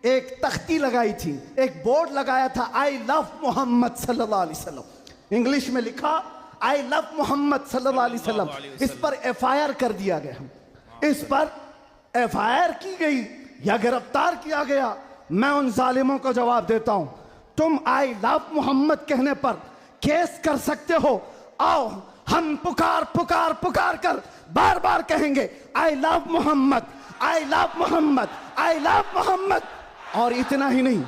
एक तख्ती लगाई थी, एक बोर्ड लगाया था, आई लव मोहम्मद सल्लल्लाहु अलैहि वसल्लम। इंग्लिश में लिखा आई लव मोहम्मद सल्लल्लाहु अलैहि वसल्लम। इस पर FIR कर दिया गया, इस पर FIR की गई या गिरफ्तार किया गया। मैं उन जालिमों को जवाब देता हूं, तुम आई लव मोहम्मद कहने पर केस कर सकते हो। आओ हम पुकार पुकार पुकार कर बार बार कहेंगे I love Mohammad, I love Mohammad, I love Mohammad. और इतना ही नहीं,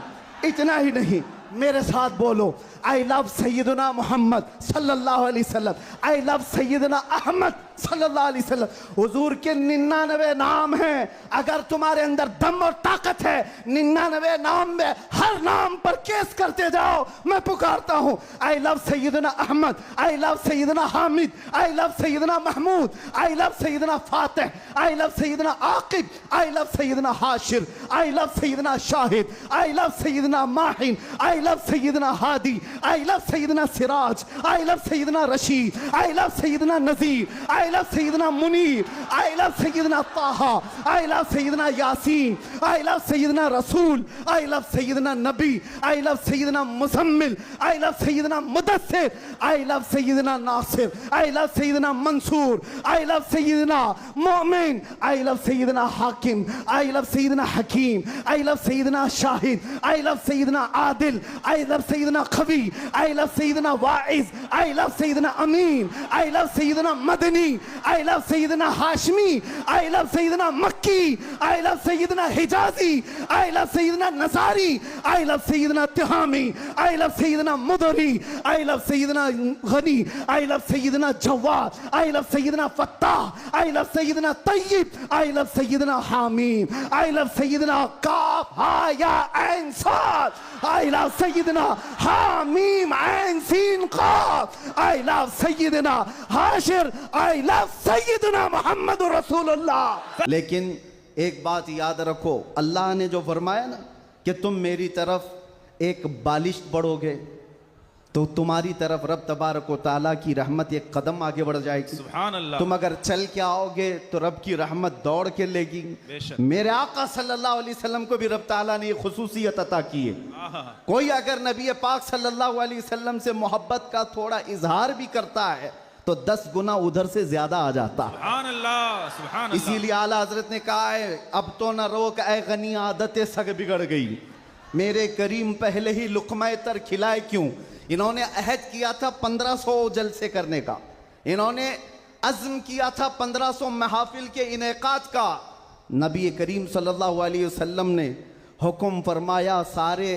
इतना ही नहीं, मेरे साथ बोलो आई लव सैयदना मोहम्मद सल्लल्लाहु अलैहि वसल्लम, आई लव सैयदना अहमद सल्लल्लाहु अलैहि वसल्लम। हुजूर के 99 नाम हैं। अगर तुम्हारे अंदर दम और ताकत है, 99 नाम में हर नाम पर केस करते जाओ। मैं पुकारता हूं I love Sayyidina Ahmad, I love Sayyidina Hamid, I love Sayyidina Mahmood, I love Sayyidina Fatih, I love Sayyidina Aqib, I love Sayyidina Hashir, I love Sayyidina Shahid, I love Sayyidina Mahin, I love Sayyidina Hadi, I love Sayyidina Siraj, I love Sayyidina Rashid, I love Sayyidina Nazir, I love Sayyidina Munir, I love Sayyidina Taha, I love Sayyidina Yasin, I love Sayyidina Rasool, I love Syedna Nabi, I love Sayyidina Muzammil, I love Sayyidina Mudassir, I love Sayyidina Nasir, I love Sayyidina Mansoor, I love Sayyidina Momin, I love Sayyidina Hakim, I love Sayyidina Hakeem, I love Sayyidina Shahid, I love Sayyidina Adil, I love Sayyidina Qawi, I love Sayyidina Waiz, I love Sayyidina Amin, I love Sayyidina Madani, I love Sayyidina Hashmi, I love Sayyidina Makki, I love Sayyidina Hijazi, I love Sayyidina nursery, I love Sayyidina Tihami, I love Sayyidina Mudri, I love Sayyidina Ghani, I love Sayyidina Jawad, I love Sayyidina Fattah, I love Sayyidina Tayyab, I love Sayyidina Hamim, I love Sayyidina Kaf Ha Ya Ain Sad, I love Sayyidina Hamim Ain Seen Qaf, I love Sayyidina Hashir, I love Sayyidina Mohammad Rasulullah. लेकिन एक बात याद रखो, अल्लाह ने जो फरमाया ना कि तुम मेरी तरफ एक बालिश बढ़ोगे तो तुम्हारी तरफ रब तबारक व तआला की रहमत एक कदम आगे बढ़ जाएगी। सुभान अल्लाह। तुम अगर चल के आओगे तो रब की रहमत दौड़ के लेगी। मेरे आका सल्लल्लाहु अलैहि वसल्लम को भी रब तआला ने ये खुसूसियत अता की है। कोई अगर नबी पाक सल्लल्लाहु अलैहि वसल्लम से मोहब्बत का थोड़ा इजहार भी करता है तो 10 गुना उधर से ज्यादा आ जाता है। सुभान अल्लाह, सुभान अल्लाह। इसीलिए आला हजरत ने कहा है अब तो न रोक ऐ गनी आदतें सग बिगड़ गई, मेरे करीम पहले ही लुक़मा तर खिलाए क्यों। इन्होंने अहद किया था 1500 जलसे करने का, इन्होंने अज़्म किया था 1500 महफिल के इनेकाद का। नबी करीम सल्लल्लाहु अलैहि वसल्लम ने हुक्म फरमाया सारे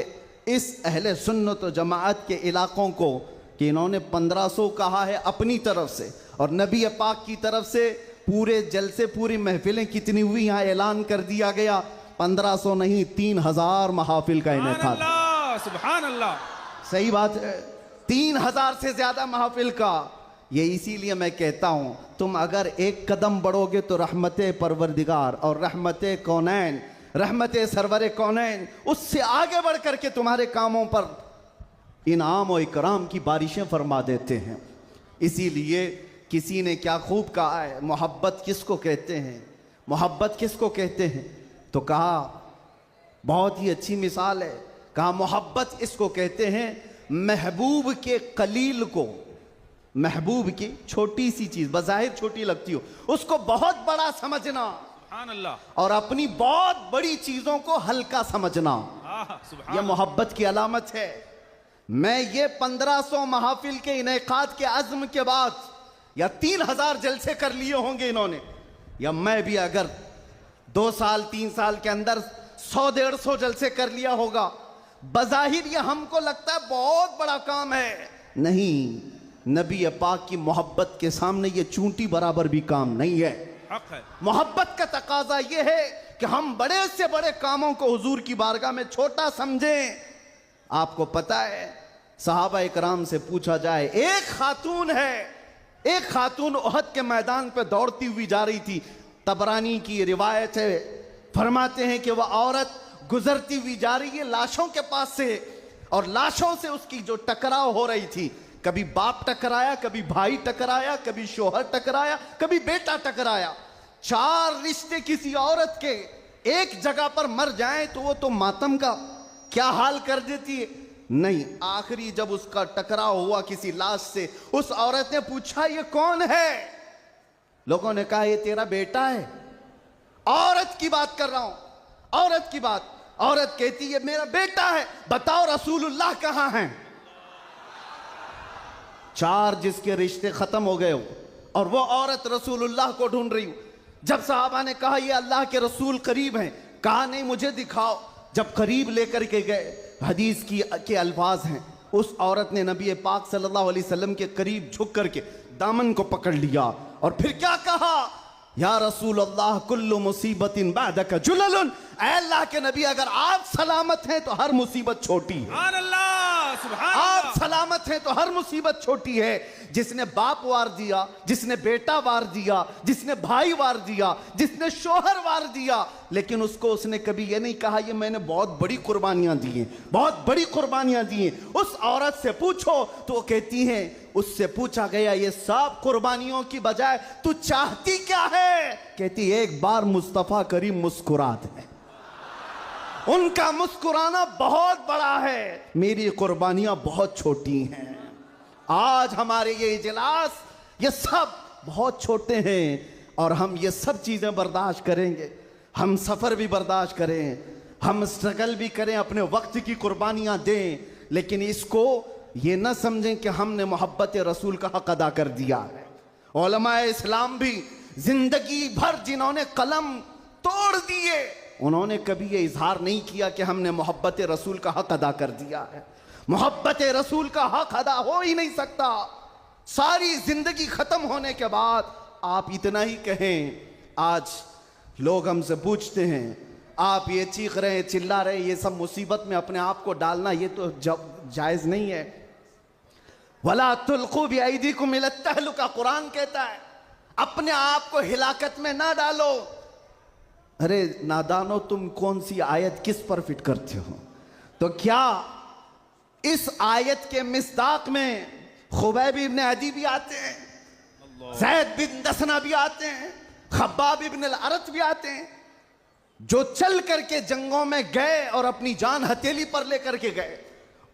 इस अहले सुन्नत व जमाअत के इलाकों को कि इन्होंने 1500 कहा है अपनी तरफ से, और नबी पाक की तरफ से पूरे जलसे पूरी महफिलें कितनी हुई यहाँ ऐलान कर दिया गया। 1500 नहीं 3000 महफिल का इनेकाद। सुभान अल्लाह, सही बात है, 3000 से ज्यादा महफिल का। ये इसीलिए मैं कहता हूं तुम अगर एक कदम बढ़ोगे तो रहमत परवरदिगार और रहमत कौनैन, रहमत सरवर कौनैन उससे आगे बढ़ करके तुम्हारे कामों पर इनाम और इकराम की बारिशें फरमा देते हैं। इसीलिए किसी ने क्या खूब कहा है, मोहब्बत किसको कहते हैं, मोहब्बत किसको कहते हैं, तो कहा बहुत ही अच्छी मिसाल है, कहा मोहब्बत इसको कहते हैं महबूब के कलील को, महबूब की छोटी सी चीज बज़ाहिर छोटी लगती हो उसको बहुत बड़ा समझना, सुभान अल्लाह, और अपनी बहुत बड़ी चीजों को हल्का समझना, यह मोहब्बत की अलामत है। मैं ये 1500 महफिल के इनेकाद के अज़्म के बाद या 3000 जलसे कर लिए होंगे इन्होंने, या मैं भी अगर 2 साल 3 साल के अंदर 100-150 जलसे कर लिया होगा, बज़ाहिर ये हमको लगता है बहुत बड़ा काम है। नहीं, नबी पाक की मोहब्बत के सामने ये चूंटी बराबर भी काम नहीं है। हक है। मोहब्बत का तकाजा ये है कि हम बड़े से बड़े कामों को हुजूर की बारगाह में छोटा समझें। आपको पता है सहाबा इकराम से पूछा जाए, एक खातून है, एक खातून उहद के मैदान पे दौड़ती हुई जा रही थी, तबरानी की रिवायत है, फरमाते हैं कि वह औरत गुजरती हुई जा रही है लाशों के पास से, और लाशों से उसकी जो टकराव हो रही थी, कभी बाप टकराया, कभी भाई टकराया, कभी शोहर टकराया, कभी बेटा टकराया, 4 रिश्ते किसी औरत के एक जगह पर मर जाए तो वो तो मातम का क्या हाल कर देती है। नहीं, आखिरी जब उसका टकराव हुआ किसी लाश से, उस औरत ने पूछा ये कौन है? लोगों ने कहा ये तेरा बेटा है। औरत की बात कर रहा हूं, औरत की बात। औरत कहती है मेरा बेटा है, बताओ रसूलुल्लाह कहां हैं? 4 जिसके रिश्ते खत्म हो गए हो और वो औरत रसूलुल्लाह को ढूंढ रही हो। जब सहाबा ने कहा ये अल्लाह के रसूल करीब हैं, कहा नहीं मुझे दिखाओ। जब करीब लेकर के गए, हदीस की के अल्फाज हैं, उस औरत ने नबी पाक सल्लल्लाहु अलैहि वसल्लम के करीब झुक करके दामन को पकड़ लिया और फिर क्या कहा, या रसूल अल्लाह कुल्लु मुसीबतिन बादका जुललुन, ऐ अल्लाह के नबी अगर आप सलामत हैं तो हर मुसीबत छोटी है। सुभान अल्लाह, सुभान आप अल्लाह। सलामत हैं तो हर मुसीबत छोटी है। जिसने बाप वार दिया, जिसने बेटा वार दिया, जिसने भाई वार दिया, जिसने शोहर वार दिया, लेकिन उसको उसने कभी ये नहीं कहा ये मैंने बहुत बड़ी कुर्बानियां दी हैं, बहुत बड़ी कुर्बानियां दी हैं। उस औरत से पूछो तो वो कहती है, उससे पूछा गया ये सब कुर्बानियों की बजाय तू चाहती क्या है? कहती एक बार मुस्तफा करीम मुस्कुरा दे। उनका मुस्कुराना बहुत बड़ा है, मेरी कुर्बानियां बहुत छोटी हैं। आज हमारे ये इजलास ये सब बहुत छोटे हैं और हम ये सब चीजें बर्दाश्त करेंगे। हम सफर भी बर्दाश्त करें, हम स्ट्रगल भी करें, अपने वक्त की कुर्बानियां दें, लेकिन इसको ये ना समझें कि हमने मोहब्बत रसूल का हक अदा कर दिया है। उलमाए इस्लाम भी जिंदगी भर जिन्होंने कलम तोड़ दिए, उन्होंने कभी ये इजहार नहीं किया कि हमने मोहब्बत रसूल का हक अदा कर दिया है। मोहब्बत रसूल का हक अदा हो ही नहीं सकता। सारी जिंदगी खत्म होने के बाद आप इतना ही कहें। आज लोग हमसे पूछते हैं आप ये चीख रहे हैं, चिल्ला रहे हैं, ये सब मुसीबत में अपने आप को डालना ये तो जायज नहीं है। वला तुल्कू बिअयदीकुम इला तहलुका, कुरान कहता है अपने आप को हिलाकत में ना डालो। अरे नादानो, तुम कौन सी आयत किस पर फिट करते हो? तो क्या इस आयत के मिस्दाक में खुबैब इब्न अदी भी आते हैं, ज़ैद बिन दसना भी आते हैं, खब्बाब इब्न अल-अरत भी आते हैं, जो चल करके जंगों में गए और अपनी जान हथेली पर लेकर के गए।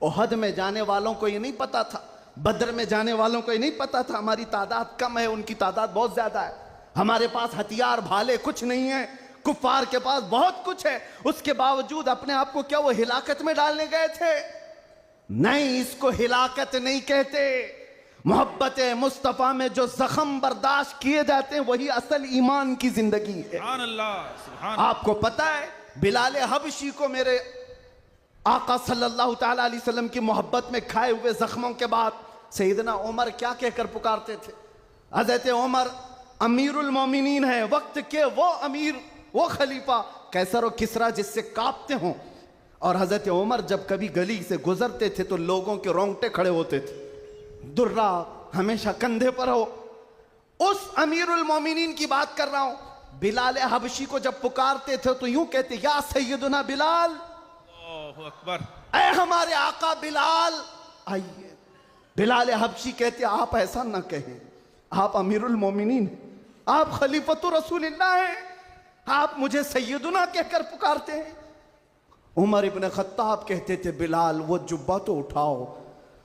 ओहद में जाने वालों को ये नहीं पता था, बद्र में जाने वालों को ये नहीं पता था हमारी तादाद कम है, उनकी तादाद बहुत ज्यादा है। हमारे पास हथियार भाले कुछ नहीं है, कुफार के पास बहुत कुछ है। उसके बावजूद अपने आप को क्या वो हिलाकत में डालने गए थे? नहीं, इसको हिलाकत नहीं कहते। मोहब्बत मुस्तफा में जो जख्म बर्दाश्त किए जाते हैं वही असल ईमान की जिंदगी है। सुभान अल्लाह, सुभान। आपको पता है बिलाल हबशी को मेरे आका सल्लल्लाहु ताला अलैहि वसल्लम की मोहब्बत में खाए हुए जख्मों के बाद सैयदना उमर क्या कहकर पुकारते थे? हज़रत उमर अमीरुल मोमिनीन है, वक्त के वो अमीर, वो खलीफा, कैसर और किसरा जिससे कांपते हों। और हज़रत उमर जब कभी गली से गुजरते थे तो लोगों के रोंगटे खड़े होते थे, दुर्रा हमेशा कंधे पर हो। उस अमीरुल मोमिनीन की बात कर रहा हूं। बिलाल हबशी को जब पुकारते थे तो यूं कहते, या सैयदुना बिलाल, अल्लाहु अकबर, ऐ हमारे आका बिलाल आइए। बिलाल हबशी कहते, आप ऐसा ना कहें, आप अमीरुल मोमिनीन, आप खलीफतुर रसूलिल्लाह हैं, आप मुझे सैयदुना कहकर पुकारते हैं। उमर इब्न खत्ताब कहते थे, बिलाल वो जुब्बा तो उठाओ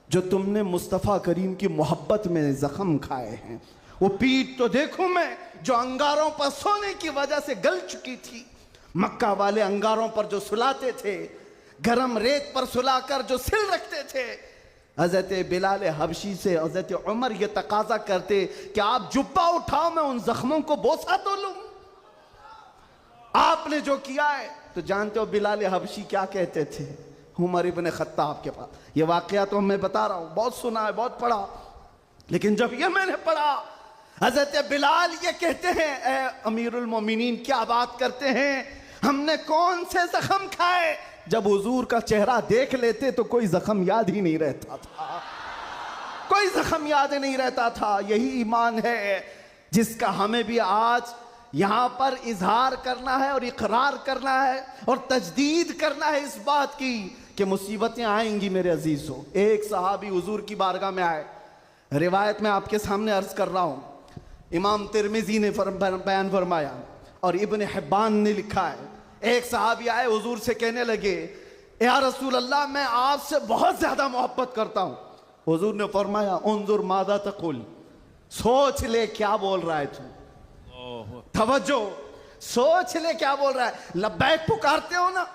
जो तुमने मुस्तफ़ा करीम की मोहब्बत में जख्म खाए हैं, वो पीठ तो देखूं मैं जो अंगारों पर सोने की वजह से गल चुकी थी। मक्का वाले अंगारों पर जो सुलाते थे, गरम रेत पर सुलाकर जो सिल रखते थे। हजरत बिलाल हबशी से हजरत उमर ये तकाजा करते कि आप जुब्बा उठाओ, मैं उन जख्मों को बोसा तो लूं। आपने जो किया है तो जानते हो बिलाल हबशी क्या कहते थे उमर इब्न खत्ताब के पास? ये वाकया तो मैं बता रहा हूं, बहुत सुना है, बहुत पढ़ा, लेकिन जब ये मैंने पढ़ा, हजरत बिलाल ये कहते हैं, ए अमीरुल मोमिनीन क्या बात करते हैं, हमने कौन से जख्म खाए? जब हुजूर का चेहरा देख लेते तो कोई जख्म याद ही नहीं रहता था, कोई जख्म याद नहीं रहता था। यही ईमान है जिसका हमें भी आज यहां पर इजहार करना है और इकरार करना है और तजदीद करना है इस बात की कि मुसीबतें आएंगी मेरे अजीजों। एक सहाबी हुजूर की बारगाह में आए, रिवायत में आपके सामने अर्ज कर रहा हूं, इमाम तिरमिजी ने बयान फरमाया और इब्न हिब्बान ने लिखा है, एक सहाबी आए हुजूर से कहने लगे, या रसूल अल्लाह, मैं आपसे बहुत ज्यादा मोहब्बत करता हूं। हुजूर ने फरमाया, उन्जुर मादा तकुल, सोच ले क्या बोल रहा है तू। तवज्जो, सोच ले क्या बोल रहा है। लब्बैक पुकारते हो ना,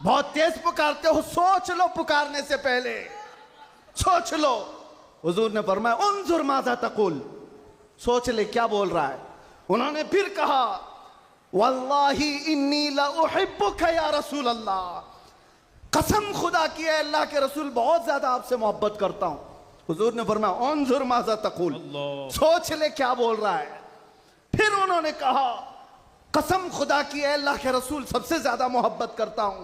बहुत तेज पुकारते हो, सोच लो पुकारने से पहले, सोच लो। हुजूर ने फरमाया, उन्जुर मादा तकुल, सोच ले क्या बोल रहा है। उन्होंने फिर कहा, वल्लाही इन्नी ला उहिब्बुका या रसूल अल्लाह, कसम खुदा की है अल्लाह के रसूल, बहुत ज्यादा आपसे मोहब्बत करता हूं। हुजूर ने फरमाया, उन्जुर माज़ा तक़ूल, सोच ले क्या बोल रहा है। फिर उन्होंने कहा, कसम खुदा की है अल्लाह के रसूल, सबसे ज्यादा मोहब्बत करता हूं।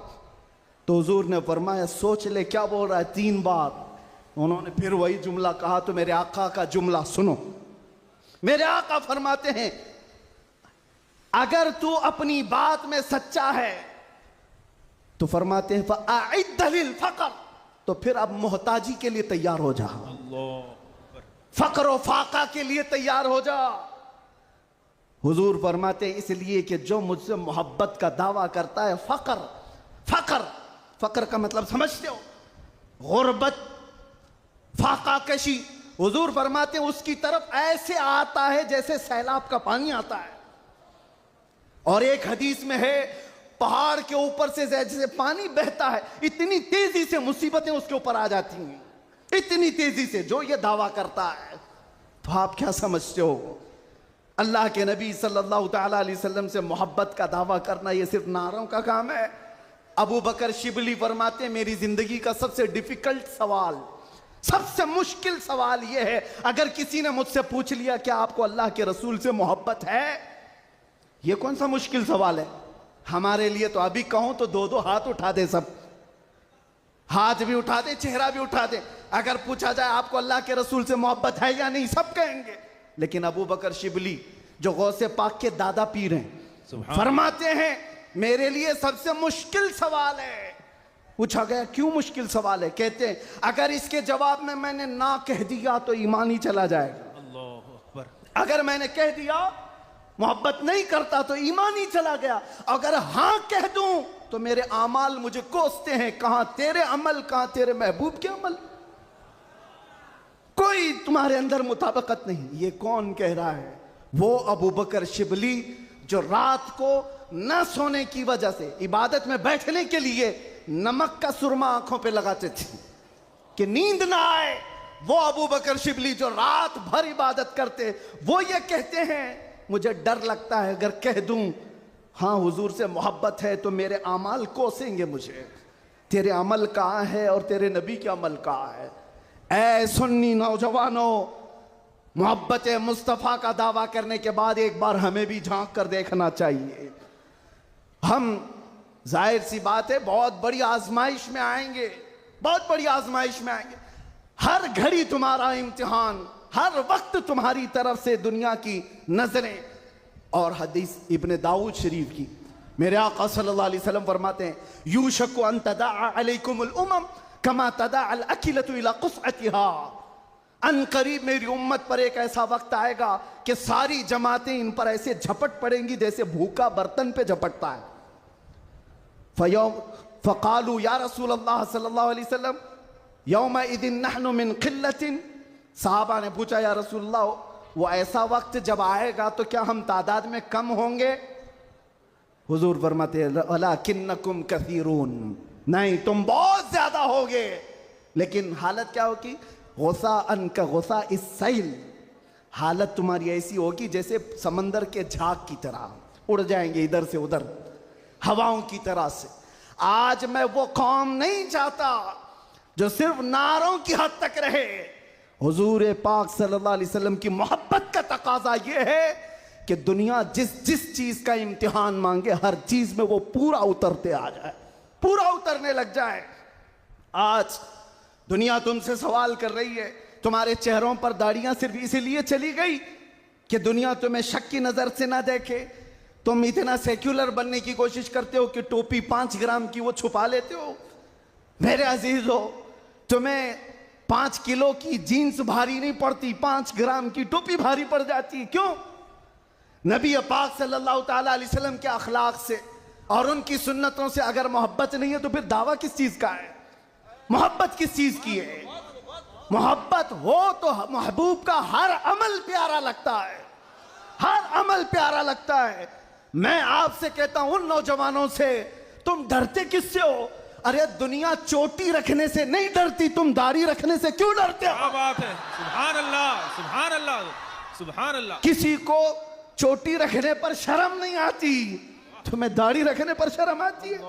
तो हुजूर ने फरमाया, सोच ले क्या बोल रहा है, 3 बार। उन्होंने फिर वही जुमला कहा। तो मेरे आका का जुमला सुनो। मेरे आका फरमाते हैं, अगर तू अपनी बात में सच्चा है तो फरमाते हैं फ़अइद्द लिल फ़क़र, तो फिर अब मोहताजी के लिए तैयार हो जा, फक्र व फाका के लिए तैयार हो जा। हुजूर फरमाते हैं, इसलिए कि जो मुझसे मोहब्बत का दावा करता है, फक्र फक्र फक्र का मतलब समझते हो, गुर्बत, फाका कशी। हुजूर फरमाते हैं, उसकी तरफ ऐसे आता है जैसे सैलाब का पानी आता है। और एक हदीस में है, पहाड़ के ऊपर से जैसे पानी बहता है, इतनी तेजी से मुसीबतें उसके ऊपर आ जाती हैं, इतनी तेजी से, जो ये दावा करता है। तो आप क्या समझते हो, अल्लाह के नबी सल्लल्लाहु तआला अलैहि वसल्लम से मोहब्बत का दावा करना ये सिर्फ नारों का काम है? अबू बकर शिबली फरमाते, मेरी जिंदगी का सबसे डिफिकल्ट सवाल, सबसे मुश्किल सवाल यह है, अगर किसी ने मुझसे पूछ लिया कि आपको अल्लाह के रसूल से मोहब्बत है, यह कौन सा मुश्किल सवाल है हमारे लिए। तो अभी कहूं तो 2-2 हाथ उठा दे, सब हाथ भी उठा दे, चेहरा भी उठा दे। अगर पूछा जाए आपको अल्लाह के रसूल से मोहब्बत है या नहीं, सब कहेंगे। लेकिन अबू बकर शिबली जो गौसे पाक के दादा पीर हैं, फरमाते हैं, मेरे लिए सबसे मुश्किल सवाल है। पूछा गया, क्यों मुश्किल सवाल है? कहते हैं, अगर इसके जवाब में मैंने ना कह दिया तो ईमान ही चला जाएगा। अल्लाहु अकबर। अगर मैंने कह दिया मोहब्बत नहीं करता तो ईमान ही चला गया। अगर हां कह दूं तो मेरे आमाल मुझे कोसते हैं, कहां तेरे अमल, कहां तेरे महबूब के अमल, कोई तुम्हारे अंदर मुताबिकत नहीं। ये कौन कह रहा है? वो अबू बकर शिबली जो रात को न सोने की वजह से इबादत में बैठने के लिए नमक का सुरमा आंखों पे लगाते थे कि नींद ना आए। वो अबू बकर शिबली जो रात भर इबादत करते, वो ये कहते हैं, मुझे डर लगता है अगर कह दूं हां हुजूर से मोहब्बत है तो मेरे अमाल कोसेंगे मुझे। तेरे अमल कहां है और तेरे नबी के अमल कहां है? ऐ सुन्नी नौजवानों, मोहब्बत मुस्तफ़ा का दावा करने के बाद एक बार हमें भी झांक कर देखना चाहिए। हम जाहिर सी बात है बहुत बड़ी आजमाइश में आएंगे, बहुत बड़ी आजमाइश में आएंगे। हर घड़ी तुम्हारा इम्तिहान, हर वक्त तुम्हारी तरफ से दुनिया की नजरें। और हदीस इब्ने दाऊद शरीफ की, मेरे आका सल्लल्लाहु अलैहि वसल्लम फरमाते हैं, यूशकु अन तदाअ अलैकुमुल उमम कमा तदाअल अकिलतु इला क़ुस्अतिहा। अन करीब मेरी उम्मत पर एक ऐसा वक्त आएगा कि सारी जमातें इन पर ऐसे झपट पड़ेंगी जैसे भूखा बर्तन पे झपटता है। फ़क़ालू या रसूल अल्लाह सल्लल्लाहु अलैहि वसल्लम यौमइदिन नहनु मिन क़िल्लतिन। साहबा ने पूछा, या रसूल अल्लाह, वो ऐसा वक्त जब आएगा तो क्या हम तादाद में कम होंगे? हुजूर फरमाते हैं, वलाकिन्नकुम कसीरून, नहीं तुम बहुत ज्यादा होगे। लेकिन हालत क्या होगी? गुस्सा अनका गुस्सा इस सैल, हालत तुम्हारी ऐसी होगी जैसे समंदर के झाग की तरह उड़ जाएंगे इधर से उधर हवाओं की तरह से। आज मैं वो कौम नहीं चाहता जो सिर्फ नारों की हद तक रहे। हुजूर पाक सल्लल्लाहु अलैहि वसल्लम की मोहब्बत का तकाजा यह है कि दुनिया जिस जिस चीज का इम्तिहान मांगे, हर चीज में वो पूरा उतरते आ जाए, पूरा उतरने लग जाए। आज दुनिया तुमसे सवाल कर रही है, तुम्हारे चेहरों पर दाढ़ियां सिर्फ इसीलिए चली गई कि दुनिया तुम्हें शक की नजर से ना देखे। तुम इतना सेक्युलर बनने की कोशिश करते हो कि टोपी 5 ग्राम की वो छुपा लेते हो। मेरे अजीजों, तुम्हें 5 किलो की जीन्स भारी नहीं पड़ती, 5 ग्राम की टोपी भारी पड़ जाती है। क्यों? नबी पाक सल्लल्लाहु तआला अलैहि वसल्लम के अखलाक से, और उनकी सुन्नतों से अगर मोहब्बत नहीं है तो फिर दावा किस चीज का है? मोहब्बत किस चीज की है? मोहब्बत हो तो महबूब का हर अमल प्यारा लगता है, हर अमल प्यारा लगता है। मैं आपसे कहता हूं उन नौजवानों से, तुम डरते किससे हो? अरे दुनिया चोटी रखने से नहीं डरती, तुम दाढ़ी रखने से क्यों डरते हो? क्या बात है, सुभान अल्लाह, सुभान अल्लाह, सुभान अल्लाह। किसी को चोटी रखने पर शर्म नहीं आती, तुम्हें दाढ़ी रखने पर शर्म आती है?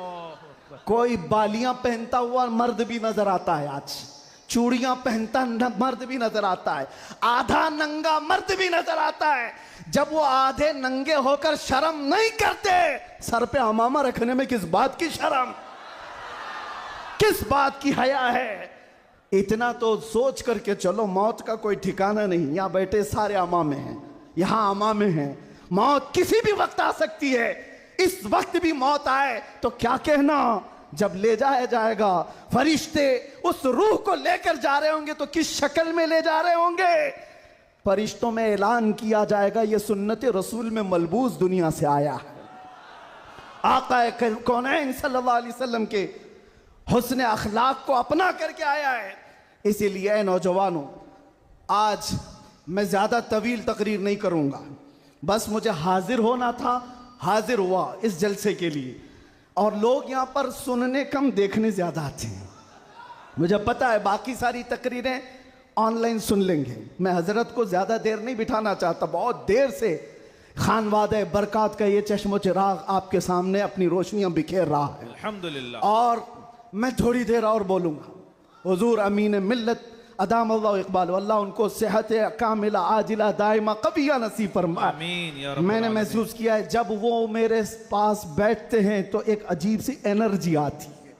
कोई बालियां पहनता हुआ मर्द भी नजर आता है, आज चूड़ियां पहनता मर्द भी नजर आता है, आधा नंगा मर्द भी नजर आता है। जब वो आधे नंगे होकर शर्म नहीं करते, सर पे अमामा रखने में किस बात की शर्म, किस बात की हया है? इतना तो सोच करके चलो, मौत का कोई ठिकाना नहीं। यहां बैठे सारे अमामे हैं, यहां अमामे हैं, मौत किसी भी वक्त आ सकती है। इस वक्त भी मौत आए तो क्या कहना, जब ले जाया जाएगा फरिश्ते उस रूह को लेकर जा रहे होंगे तो किस शक्ल में ले जा रहे होंगे? फरिश्तों में ऐलान किया जाएगा ये सुन्नत रसूल में मलबूस दुनिया से आया है, आका कौनैन सल्लल्लाहु अलैहि वसल्लम के हुस्न अखलाक को अपना करके आया है। इसीलिए नौजवानों, आज मैं ज्यादा तवील तकरीर नहीं करूंगा, बस मुझे हाजिर होना था, हाजिर हुआ इस जलसे के लिए। और लोग यहां पर सुनने कम, देखने ज्यादा आते हैं। मुझे पता है बाकी सारी तकरीरें ऑनलाइन सुन लेंगे। मैं हजरत को ज्यादा देर नहीं बिठाना चाहता, बहुत देर से खानवादे बरकात का ये चश्मो चिराग आपके सामने अपनी रोशनियां बिखेर रहा है, अल्हम्दुलिल्लाह। और मैं थोड़ी देर और बोलूंगा। हुजूर अमीन मिल्लत अदाम अल्लाह इकबाल, अल्लाह उनको सेहत कामिला आजिला दाइमा कबिया नसीब फरमाए। आमीन या रब्बल मैंने आलमीन। महसूस किया है जब वो मेरे पास बैठते हैं तो एक अजीब सी एनर्जी आती है।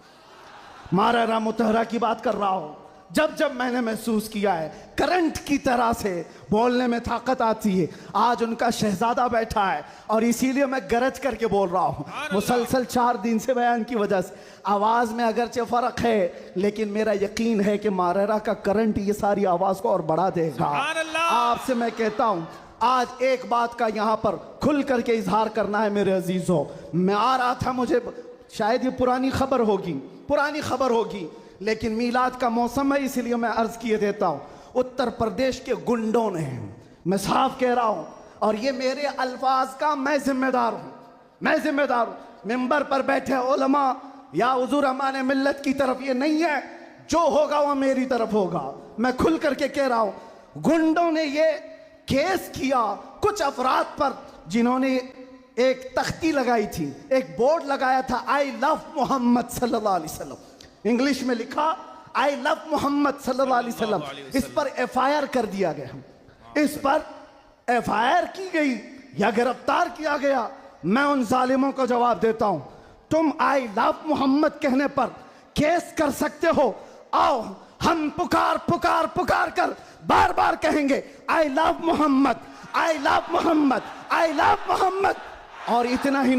मारा मुतहरा की बात कर रहा हूं, जब जब मैंने महसूस किया है करंट की तरह से बोलने में ताकत आती है। आज उनका शहजादा बैठा है और इसीलिए मैं गरज करके बोल रहा हूं। मुसलसल 4 दिन से बयान की वजह से आवाज में अगरचे फर्क है, लेकिन मेरा यकीन है कि मारेरा का करंट ये सारी आवाज को और बढ़ा देगा। आपसे मैं कहता हूं, आज एक बात का यहां पर खुल करके इजहार करना है मेरे अजीजों। मैं आ रहा था, मुझे शायद ये पुरानी खबर होगी, लेकिन मीलाद का मौसम है इसलिए मैं अर्ज किए देता हूं। उत्तर प्रदेश के गुंडों ने, मैं साफ कह रहा हूं, और ये मेरे अल्फाज का मैं जिम्मेदार हूं। मिंबर पर बैठे उलमा या हुजूर अमान मिल्लत की तरफ ये नहीं है, जो होगा वो मेरी तरफ होगा। मैं खुल करके कह रहा हूं, गुंडों ने ये केस किया कुछ अफराद पर जिन्होंने एक तख्ती लगाई थी, एक बोर्ड लगाया था, आई लव मोहम्मद सल्लल्लाहु अलैहि वसल्लम, इंग्लिश में लिखा आई लव मोहम्मद सल्लल्लाहु अलैहि वसल्लम। इस पर FIR कर दिया गया, इस पर FIR की गई या गिरफ्तार किया गया। मैं उन जालिमों को जवाब देता हूं, तुम आई लव मोहम्मद कहने पर केस कर सकते हो, आओ हम पुकार कर बार बार कहेंगे I love Mohammad, I love Mohammad, I love Mohammad. और इतना ही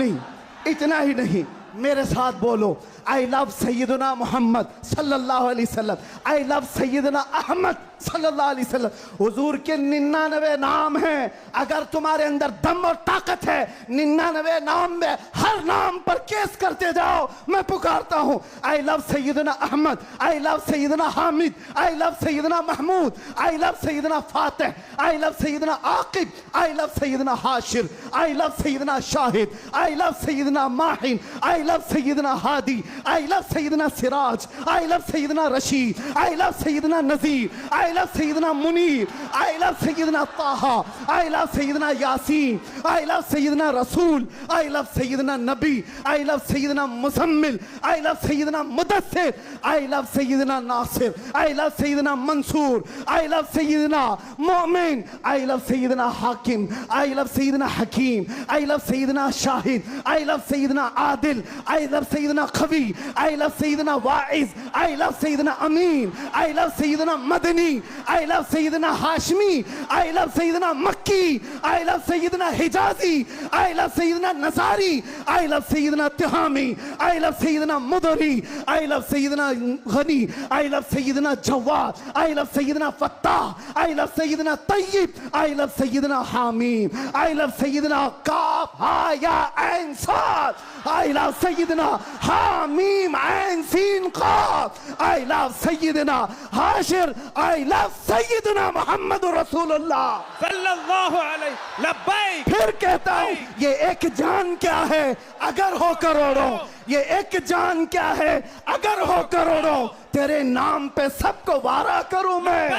नहीं, मेरे साथ बोलो, आई लव सैयदना मोहम्मद सल्लल्लाहु अलैहि वसल्लम, आई लव सैयदना अहमद सल्लल्लाहु अलैहि वसल्लम। हुजूर के 99 नाम हैं, अगर तुम्हारे अंदर दम और ताकत है 99 नाम में हर नाम पर केस करते जाओ। मैं पुकारता हूं, I love Sayyidina Ahmad, I love Sayyidina Hamid, I love Sayyidina Mahmood, I love Sayyidina Fatih, I love Sayyidina Aqib, I love Sayyidina Hashir, I love Sayyidina Shahid, I love Sayyidina Mahin, I love Sayyidina Hadi, I love Sayyidina Siraj, I love Sayyidina Rashid, I love Sayyidina Nazir, I love Sayyidina Munir, I love Sayyidina Taha, I love Sayyidina Yasin, I love Sayyidina Rasool, I love Syedna Nabi, I love Sayyidina Muzammil, I love Sayyidina Mudassir, I love Sayyidina Nasir, I love Sayyidina Mansoor, I love Sayyidina Momin, I love Sayyidina Hakim, I love Sayyidina Hakeem, I love Sayyidina Shahid, I love Sayyidina Adil, I love Sayyidina Qawi, I love Sayyidina Wa'iz, I love Sayyidina Amin, I love Sayyidina Madani, I love Sayyidina Hashmi, I love Sayyidina Makki, I love Sayyidina Hijazi, I love Sayyidina Nasari, I love Sayyidina Tihami, I love Sayyidina Mudari, I love Sayyidina Ghani, I love Sayyidina Jawad, I love Sayyidina Fattah, I love Sayyidina Tayyib, I love Sayyidina Hamim, I love Sayyidina Qaf, Ha, Ya, Ain, Sad, I love Sayyidina Hamim, Ain, Sin, Qaf, I love Sayyidina Hashir, I love Sayyidina Muhammadur Rasulullah. सल्लल्लाहु अलैहि लब्बैक। फिर कहता हूं ये एक जान क्या है अगर हो करोड़ों, ये एक जान क्या है अगर हो करोड़ों, तेरे नाम पे सबको वारा करूं मैं,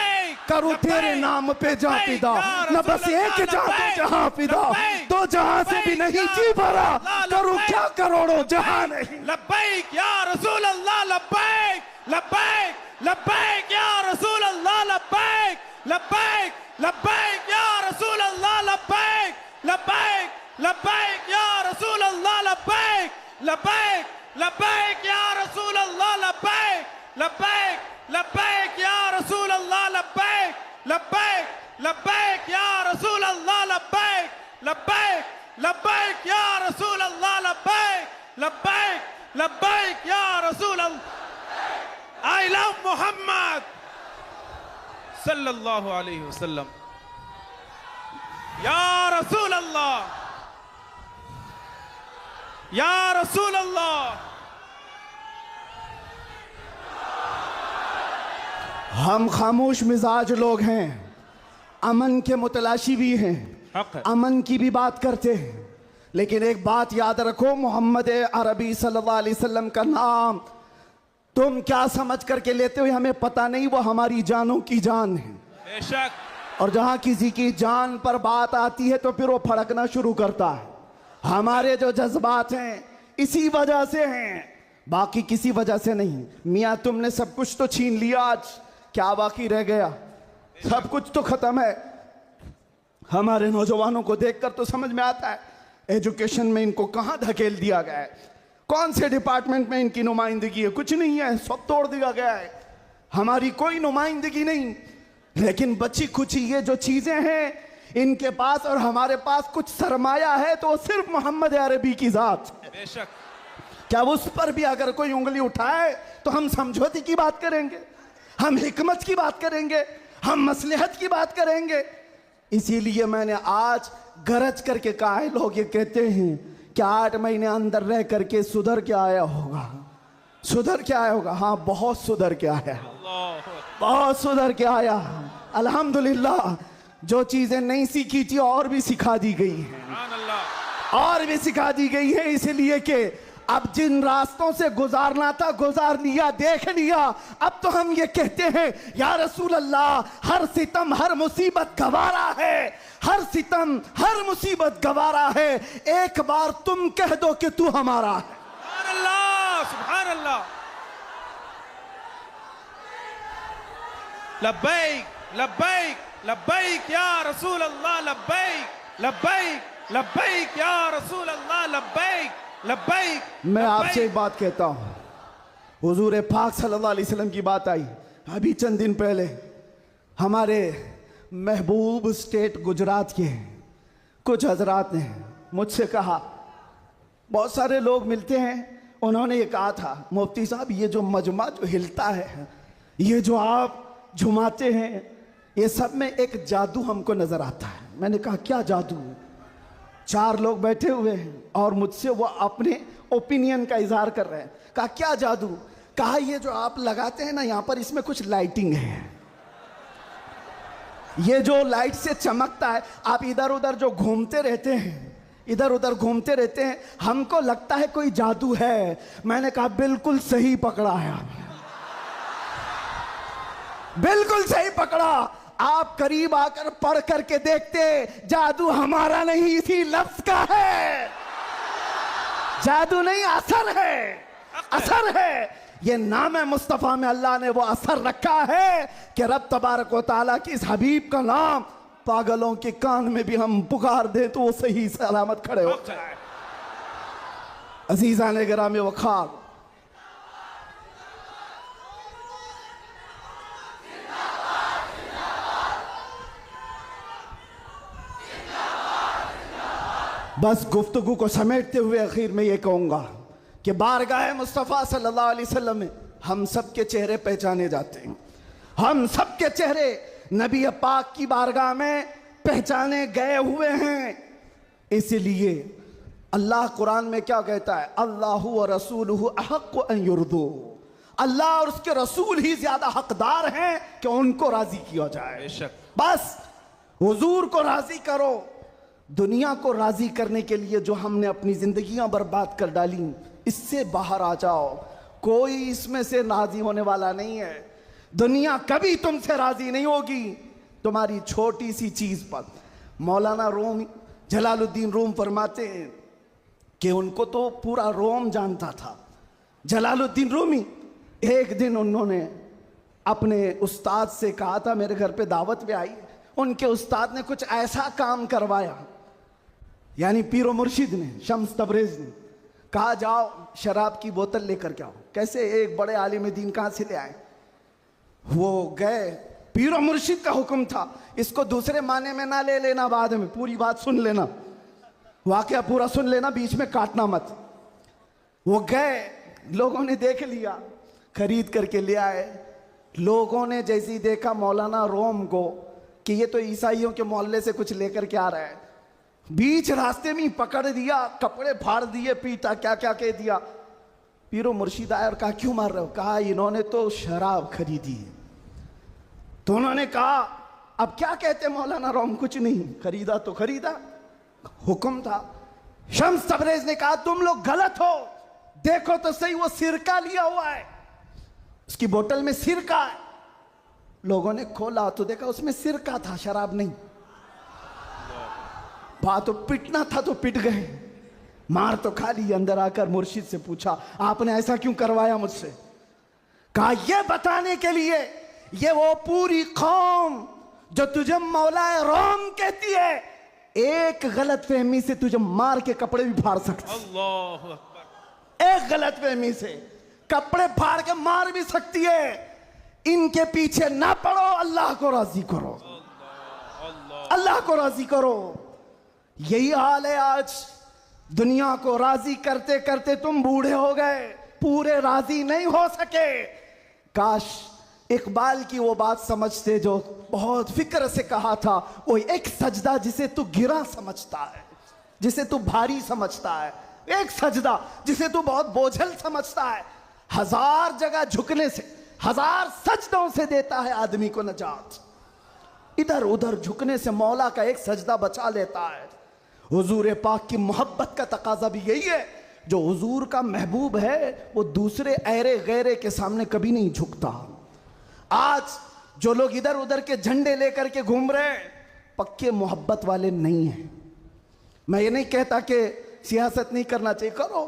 करूं तेरे नाम पे जहां फिदा, न बस एक जान पे जहां फिदा, दो जहां से भी नहीं जी भरा, करूं क्या करोड़ों जहां नहीं। लब्बैक या रसूल अल्लाह, लब्बैक लब्बैक लब्बैक या रसूल अल्लाह, लब्बैक लब्बैक लब्बैक या रसूल अल्लाह, लब्बैक लब्बैक लब्बैक या रसूल अल्लाह, लब्बैक लब्बैक लब्बैक या रसूल अल्लाह, लब्बैक लब्बैक लब्बैक या रसूल अल्लाह, लब्बैक लब्बैक लब्बैक या रसूल अल्लाह, लब्बैक लब्बैक लब्बैक या रसूल अल्लाह, लब्बैक लब्बैक लब्बैक या रसूल अल्लाह। I love Muhammad सल्लल्लाहु अलैहि वसल्लम। या रसूल अल्लाह, या रसूल अल्लाह। हम खामोश मिजाज लोग हैं, अमन के मुतलाशी भी हैं, हक है। अमन की भी बात करते हैं, लेकिन एक बात याद रखो, मोहम्मद अरबी सल्लल्लाहु अलैहि वसल्लम का नाम तुम क्या समझ करके लेते हो हमें पता नहीं, वो हमारी जानों की जान है। बेशक। और जहां किसी की जान पर बात आती है तो फिर वो फड़कना शुरू करता है। हमारे जो जज्बात हैं इसी वजह से हैं, बाकी किसी वजह से नहीं। मियाँ तुमने सब कुछ तो छीन लिया, आज क्या बाकी रह गया? सब कुछ तो खत्म है। हमारे नौजवानों को देखकर तो समझ में आता है एजुकेशन में इनको कहां धकेल दिया गया है, कौन से डिपार्टमेंट में इनकी नुमाइंदगी है? कुछ नहीं है, सब तोड़ दिया गया है, हमारी कोई नुमाइंदगी नहीं। लेकिन बची खुची ये जो चीजें हैं इनके पास और हमारे पास कुछ सरमाया है तो सिर्फ मोहम्मद अरबी की जात। बेशक। क्या उस पर भी अगर कोई उंगली उठाए तो हम समझौते की बात करेंगे, हम हिकमत की बात करेंगे, हम मसलहत की बात करेंगे। इसीलिए मैंने आज गरज करके कहा है, लोग ये कहते हैं कि 8 महीने अंदर रह करके सुधर के आया होगा, सुधर के आया होगा। हाँ, बहुत सुधर के आया, बहुत सुधर के आया। अल्हम्दुलिल्लाह, जो चीजें नहीं सीखी थी और भी सिखा दी गई हैं, और भी सिखा दी गई है, इसलिए कि अब जिन रास्तों से गुजारना था गुजार लिया, देख लिया। अब तो हम ये कहते हैं या रसूल अल्लाह, हर सितम हर मुसीबत गवारा है, हर सितम हर मुसीबत गवारा है, एक बार तुम कह दो कि तू हमारा है। सुभान अल्लाह, सुभान अल्लाह। लब्बैक लब्बैक लब्बैक या रसूल अल्लाह, लब्बैक लब्बैक लब्बैक या रसूल अल्लाह, लब्बैक लब्बैक। मैं आपसे एक बात कहता हूं, हुजूर पाक सल्लल्लाहु अलैहि वसल्लम की बात आई अभी चंद दिन पहले। हमारे महबूब स्टेट गुजरात के कुछ हजरात ने मुझसे कहा, बहुत सारे लोग मिलते हैं, उन्होंने ये कहा था, मुफ्ती साहब ये जो मजमा जो हिलता है, ये जो आप झुमाते हैं, ये सब में एक जादू हमको नजर आता है। मैंने कहा क्या जादू? 4 लोग बैठे हुए हैं और मुझसे वो अपने ओपिनियन का इजहार कर रहे हैं। कहा क्या जादू? कहा ये जो आप लगाते हैं ना यहाँ पर, इसमें कुछ लाइटिंग है, ये जो लाइट से चमकता है, आप इधर उधर जो घूमते रहते हैं, इधर उधर घूमते रहते हैं, हमको लगता है कोई जादू है। मैंने कहा बिल्कुल सही पकड़ा है आपने, बिल्कुल सही पकड़ा। आप करीब आकर पढ़ करके देखते, जादू हमारा नहीं इसी लफ्ज का है, जादू नहीं असर है, असर है। ये नाम है मुस्तफा में अल्लाह ने वो असर रखा है कि रब तबारक व तआला की इस हबीब का नाम पागलों के कान में भी हम पुकार दे तो वो सही सलामत खड़े हो जाए। अजीज़ान गिरामी वक़ार, बस गुफ्तगू को समेटते हुए आखिर में ये कहूँगा कि बारगाह मुस्तफ़ा सल्लल्लाहु अलैहि वसल्लम में हम सब के चेहरे पहचाने जाते हैं। हम सब के चेहरे नबी पाक की बारगाह में पहचाने गए हुए हैं। इसलिए अल्लाह कुरान में क्या कहता है, अल्लाहु व रसूलुहु अहक्कु अन युर्दू, अल्लाह और उसके रसूल ही ज्यादा हकदार हैं कि उनको राजी किया जाए। बेशक। बस हुजूर को राजी करो। दुनिया को राजी करने के लिए जो हमने अपनी जिंदगियां बर्बाद कर डाली, इससे बाहर आ जाओ। कोई इसमें से राजी होने वाला नहीं है। दुनिया कभी तुमसे राजी नहीं होगी तुम्हारी छोटी सी चीज पर। मौलाना रूम जलालुद्दीन रूम फरमाते हैं कि उनको तो पूरा रोम जानता था। जलालुद्दीन रूमी, एक दिन उन्होंने अपने उस्ताद से कहा था, मेरे घर पे दावत पे आई। उनके उस्ताद ने कुछ ऐसा काम करवाया, यानी पीरो मुर्शिद ने, शम्स तबरेज ने कहा, जाओ शराब की बोतल लेकर के आओ। कैसे एक बड़े आलिम दीन कहाँ से ले आए? वो गए, पीरो मुर्शिद का हुक्म था, इसको दूसरे माने में ना ले लेना, बाद में पूरी बात सुन लेना, वाकया पूरा सुन लेना, बीच में काटना मत। वो गए, लोगों ने देख लिया, खरीद करके ले आए। लोगों ने जैसे ही देखा मौलाना रोम को कि ये तो ईसाइयों के मोहल्ले से कुछ लेकर के आ रहा है, बीच रास्ते में पकड़ दिया, कपड़े फाड़ दिए, पीटा, क्या क्या कह दिया। पीरो मुर्शिद आया और कहा, क्यों मार रहे हो? कहा, इन्होंने तो शराब खरीदी है। तो उन्होंने कहा, अब क्या कहते मौलाना रोम? कुछ नहीं, खरीदा तो खरीदा, हुक्म था। शम्स तबरेज ने कहा, तुम लोग गलत हो, देखो तो सही, वो सिरका लिया हुआ है, उसकी बोतल में सिरका है। लोगों ने खोला तो देखा उसमें सिरका था, शराब नहीं। बात तो पिटना था तो पिट गए, मार तो खा ली। अंदर आकर मुर्शिद से पूछा, आपने ऐसा क्यों करवाया मुझसे? कहा, यह बताने के लिए, ये वो पूरी कौम जो तुझे मौलाए रोम कहती है, एक गलत फहमी से तुझे मार के कपड़े भी फाड़ सकती। अल्लाहु अकबर। एक गलत फहमी से कपड़े फाड़ के मार भी सकती है। इनके पीछे ना पड़ो, अल्लाह को राजी करो, अल्लाह को राजी करो। यही हाल है आज। दुनिया को राजी करते करते तुम बूढ़े हो गए, पूरे राजी नहीं हो सके। काश इकबाल की वो बात समझते जो बहुत फिक्र से कहा था, वो एक सजदा जिसे तू गिरा समझता है, जिसे तू भारी समझता है, एक सजदा जिसे तू बहुत बोझल समझता है, हजार जगह झुकने से, हजार सजदों से देता है आदमी को नजात। इधर उधर झुकने से मौला का एक सजदा बचा लेता है। हुजूर पाक की मोहब्बत का तकाजा भी यही है। जो हुजूर का महबूब है वो दूसरे ऐरे गैरे के सामने कभी नहीं झुकता। आज जो लोग इधर उधर के झंडे लेकर के घूम रहे हैं, पक्के मोहब्बत वाले नहीं हैं। मैं ये नहीं कहता कि सियासत नहीं करना चाहिए, करो,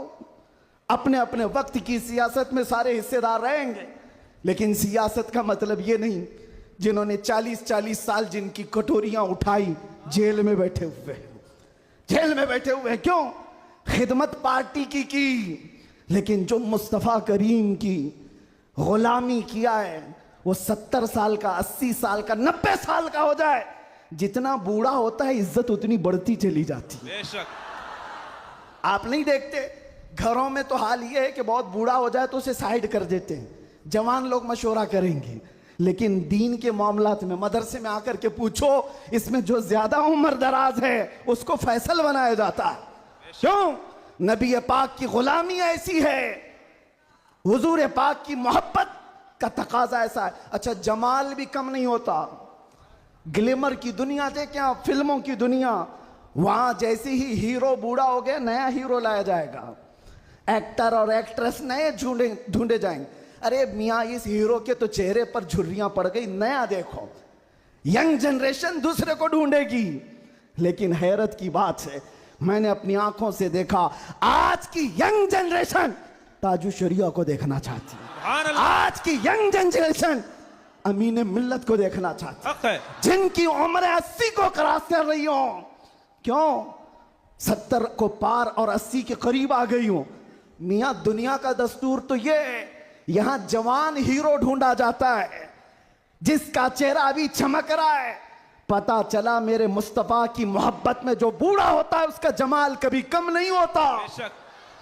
अपने अपने वक्त की सियासत में सारे हिस्सेदार रहेंगे, लेकिन सियासत का मतलब ये नहीं जिन्होंने 40-40 साल जिनकी कटोरियां उठाई जेल में बैठे हुए हैं, जेल में बैठे हुए हैं। क्यों? खिदमत पार्टी की, लेकिन जो मुस्तफ़ा करीम की गुलामी किया है, वो 70 साल का, 80 साल का, 90 साल का हो जाए, जितना बूढ़ा होता है इज्जत उतनी बढ़ती चली जाती है। बेशक। आप नहीं देखते घरों में तो हाल ये है कि बहुत बूढ़ा हो जाए तो उसे साइड कर देते हैं, जवान लोग मशवरा करेंगे, लेकिन दीन के मामलात में मदरसे में आकर के पूछो, इसमें जो ज्यादा उम्र दराज है उसको फैसल बनाया जाता है। क्यों? नबी पाक की गुलामी ऐसी है, हुजूर पाक की मोहब्बत का तकाजा ऐसा है। अच्छा, जमाल भी कम नहीं होता। ग्लिमर की दुनिया देखें आप, फिल्मों की दुनिया, वहां जैसे ही हीरो बूढ़ा हो गया नया हीरो लाया जाएगा, एक्टर और एक्ट्रेस नए ढूंढे जाएंगे। अरे मियाँ, इस हीरो के तो चेहरे पर झुर्रियां पड़ गई, नया देखो। यंग जनरेशन दूसरे को ढूंढेगी। लेकिन हैरत की बात है, मैंने अपनी आंखों से देखा, आज की यंग जनरेशन ताजु शरिया को देखना चाहती है। आज की यंग जनरेशन अमीन मिल्लत को देखना चाहती है, जिनकी उम्र 80 को क्रॉस कर रही हो। क्यों? 70 को पार और 80 के करीब आ गई हूं। मियां, दुनिया का दस्तूर तो ये है, यहां जवान हीरो ढूंढा जाता है जिसका चेहरा अभी चमक रहा है, पता चला मेरे मुस्तफ़ा की मोहब्बत में जो बूढ़ा होता है उसका जमाल कभी कम नहीं होता। बेशक।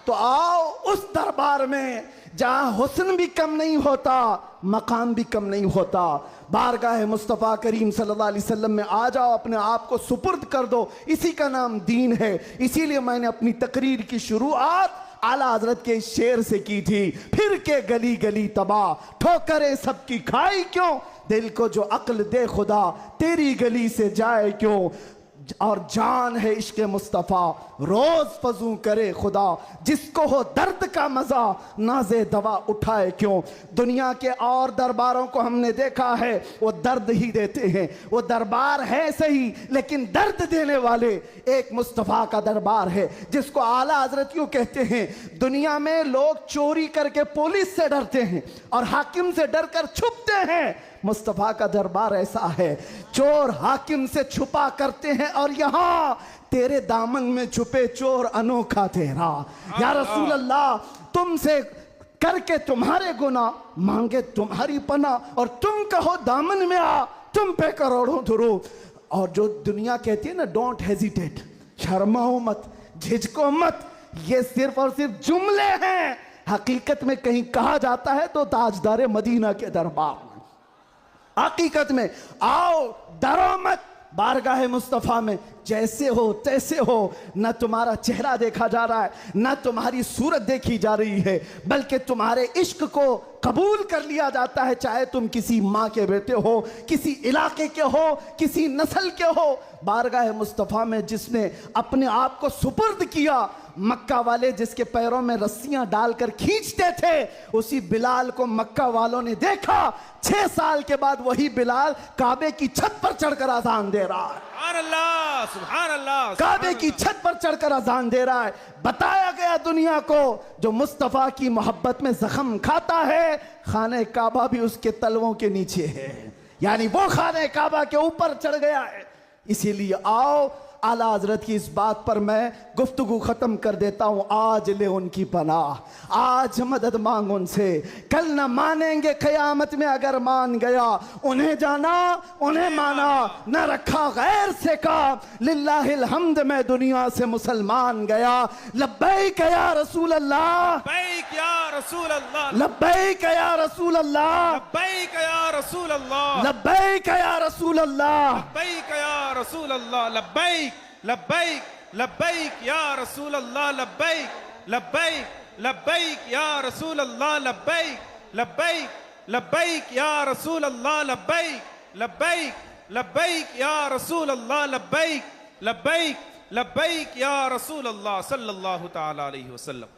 तो आओ उस दरबार में जहां हुस्न भी कम नहीं होता, मकाम भी कम नहीं होता। बारगाह मुस्तफ़ा करीम सल्लल्लाहु अलैहि वसल्लम में आ जाओ, अपने आप को सुपुर्द कर दो, इसी का नाम दीन है। इसीलिए मैंने अपनी तकरीर की शुरुआत आला हजरत के इस शेर से की थी, फिर के गली गली तबाह, ठोकरे सबकी खाई क्यों, दिल को जो अक्ल दे खुदा, तेरी गली से जाए क्यों। और जान है इश्क मुस्तफ़ा, रोज फजू करे खुदा, जिसको हो दर्द का मजा, नाजे दवा उठाए क्यों। दुनिया के और दरबारों को हमने देखा है, वो दर्द ही देते हैं, वो दरबार है सही लेकिन दर्द देने वाले। एक मुस्तफ़ा का दरबार है जिसको आला हजरत यूं कहते हैं, दुनिया में लोग चोरी करके पुलिस से डरते हैं और हाकिम से डरकर छुपते हैं, मुस्तफ़ा का दरबार ऐसा है, चोर हाकिम से छुपा करते हैं और यहां तेरे दामन में छुपे चोर अनोखा तेरा। या रसूल अल्लाह, तुमसे करके तुम्हारे गुनाह, मांगे तुम्हारी पना, और तुम कहो दामन में आ, तुम पे करोड़ों दुरूद। और जो दुनिया कहती है ना, डोंट हेजिटेट, शर्माओ मत, झिझको मत, ये सिर्फ और सिर्फ जुमले हैं। हकीकत में कहीं कहा जाता है तो ताजदार मदीना के दरबार, हकीकत में आओ, डरो मत, बारगाह मुस्तफ़ा में जैसे हो तैसे हो। न तुम्हारा चेहरा देखा जा रहा है, न तुम्हारी सूरत देखी जा रही है, बल्कि तुम्हारे इश्क को कबूल कर लिया जाता है, चाहे तुम किसी माँ के बेटे हो, किसी इलाके के हो, किसी नस्ल के हो। बारगाह मुस्तफ़ा में जिसने अपने आप को सुपुर्द किया, मक्का वाले जिसके पैरों में रस्सियां डालकर खींचते थे, उसी बिलाल को मक्का वालों ने देखा। 6 साल के बाद वही बिलाल काबे की छत पर चढ़कर अजान दे रहा है। सुभान अल्लाह, काबे की छत पर चढ़कर अजान दे रहा है। बताया गया दुनिया को, जो मुस्तफ़ा की मोहब्बत में जख्म खाता है, खाने काबा भी उसके तलवों के नीचे है, यानी वो खाने काबा के ऊपर चढ़ गया है। इसीलिए आओ, आला हजरत की इस बात पर मैं गुफ्तगू खत्म कर देता हूं। आज ले उनकी पनाह, आज मदद मांग उनसे, कल न मानेंगे क़यामत में अगर मान गया। उन्हें जाना, उन्हें माना, न रखा गैर से काम, लिल्लाहिल हम्द मैं दुनिया से मुसलमान गया। लब्बैक या रसूल अल्लाह, लब्बैक या रसूल अल्लाह, लब्बैक या रसूल अल्लाह, लब्बैक या रसूल अल्लाह, लब्बैक या रसूल अल्लाह, लब्बैक या रसूल अल्लाह, लब्बैक लब्बैक लब्बैक या रसूल अल्लाह, लब्बैक लब्बैक लब्बैक या रसूल अल्लाह, लब्बैक लब्बैक लब्बैक या रसूल अल्लाह, लब्बैक लब्बैक लब्बैक या रसूल अल्लाह, लब्बैक लब्बैक लब्बैक या रसूल अल्लाह सल्लल्लाहु तआला अलैहि वसल्लम।